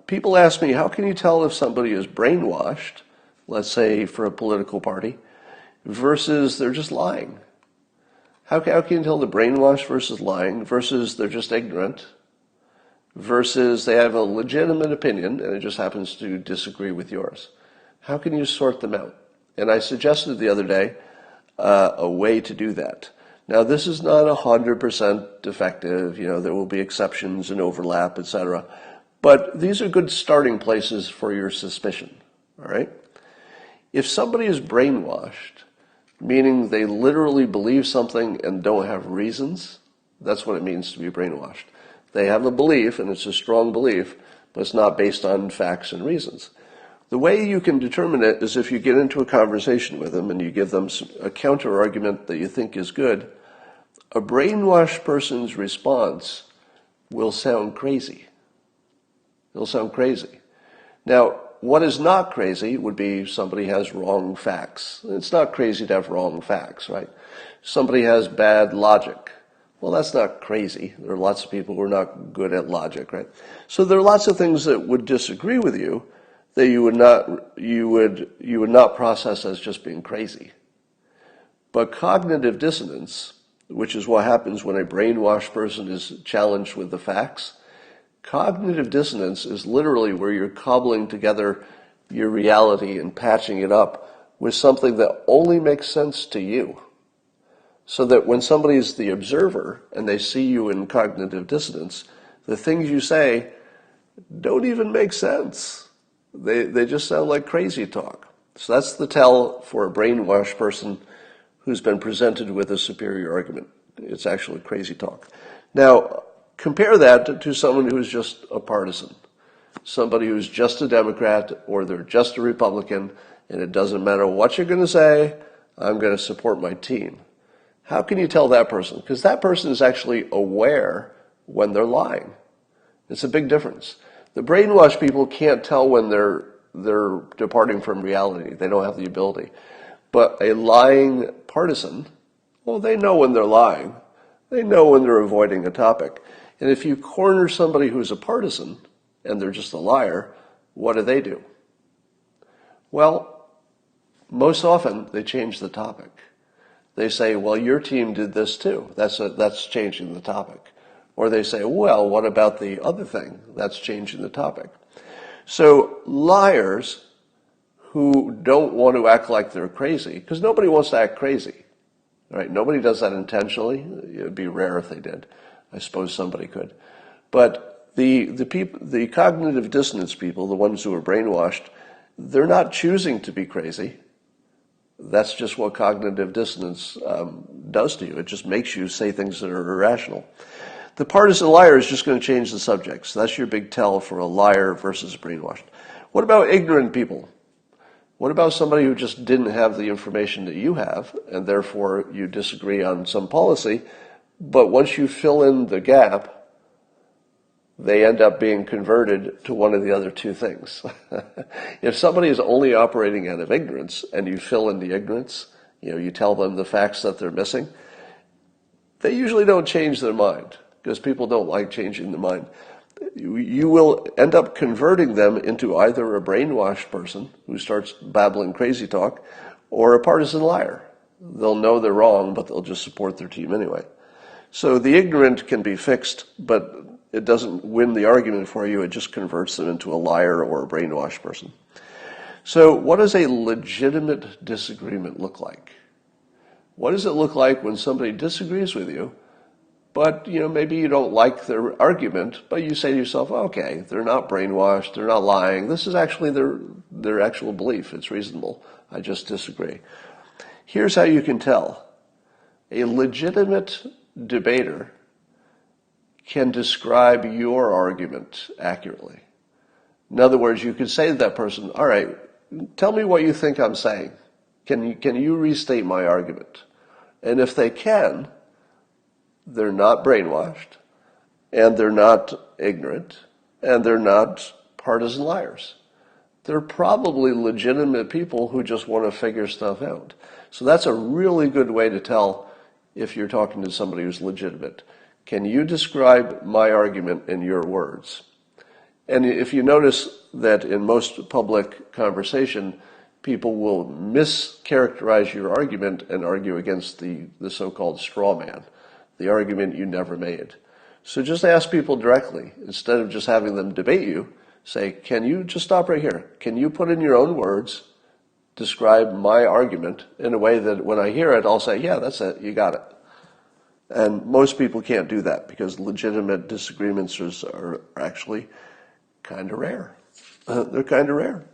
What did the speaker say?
People ask me, how can you tell if somebody is brainwashed, let's say for a political party, versus they're just lying? How can you tell the brainwashed versus lying versus they're just ignorant versus they have a legitimate opinion and it just happens to disagree with yours? How can you sort them out? And I suggested the other day a way to do that. Now, this is not 100% effective. There will be exceptions and overlap, etc. But these are good starting places for your suspicion, all right? If somebody is brainwashed, meaning they literally believe something and don't have reasons, that's what it means to be brainwashed. They have a belief, and it's a strong belief, but it's not based on facts and reasons. The way you can determine it is if you get into a conversation with them and you give them a counter-argument that you think is good, a brainwashed person's response will sound crazy. It'll sound crazy. Now, what is not crazy would be somebody has wrong facts. It's not crazy to have wrong facts, right? Somebody has bad logic. Well, that's not crazy. There are lots of people who are not good at logic, right? So there are lots of things that would disagree with you that you would not process as just being crazy. But cognitive dissonance, which is what happens when a brainwashed person is challenged with the facts, cognitive dissonance is literally where you're cobbling together your reality and patching it up with something that only makes sense to you. So that when somebody is the observer and they see you in cognitive dissonance, the things you say don't even make sense. They just sound like crazy talk. So that's the tell for a brainwashed person who's been presented with a superior argument. It's actually crazy talk. Now, compare that to someone who's just a partisan, somebody who's just a Democrat or they're just a Republican, and it doesn't matter what you're going to say, I'm going to support my team. How can you tell that person? Because that person is actually aware when they're lying. It's a big difference. The brainwashed people can't tell when they're departing from reality. They don't have the ability. But a lying partisan, well, they know when they're lying. They know when they're avoiding a topic. And if you corner somebody who's a partisan and they're just a liar, what do? Well, most often they change the topic. They say, well, your team did this too. That's changing the topic. Or they say, well, what about the other thing? That's changing the topic. So liars who don't want to act like they're crazy, because nobody wants to act crazy, right? Nobody does that intentionally. It would be rare if they did. I suppose somebody could. But the cognitive dissonance people, the ones who are brainwashed, they're not choosing to be crazy. That's just what cognitive dissonance does to you. It just makes you say things that are irrational. The partisan liar is just going to change the subject. So that's your big tell for a liar versus brainwashed. What about ignorant people? What about somebody who just didn't have the information that you have, and therefore you disagree on some policy, but once you fill in the gap, they end up being converted to one of the other two things. If somebody is only operating out of ignorance, and you fill in the ignorance, you tell them the facts that they're missing, they usually don't change their mind, because people don't like changing their mind. You will end up converting them into either a brainwashed person who starts babbling crazy talk or a partisan liar. They'll know they're wrong, but they'll just support their team anyway. So the ignorant can be fixed, but it doesn't win the argument for you. It just converts them into a liar or a brainwashed person. So what does a legitimate disagreement look like? What does it look like when somebody disagrees with you, but maybe you don't like their argument, but you say to yourself, okay, they're not brainwashed, they're not lying. This is actually their actual belief. It's reasonable. I just disagree. Here's how you can tell. A legitimate debater can describe your argument accurately. In other words, you could say to that person, all right, tell me what you think I'm saying. Can you restate my argument? And if they can, they're not brainwashed, and they're not ignorant, and they're not partisan liars. They're probably legitimate people who just want to figure stuff out. So that's a really good way to tell if you're talking to somebody who's legitimate. Can you describe my argument in your words? And if you notice that in most public conversation, people will mischaracterize your argument and argue against the so-called straw man, the argument you never made. So just ask people directly. Instead of just having them debate you, say, can you just stop right here? Can you put in your own words, describe my argument in a way that when I hear it, I'll say, yeah, that's it, you got it. And most people can't do that because legitimate disagreements are actually kind of rare. They're kind of rare.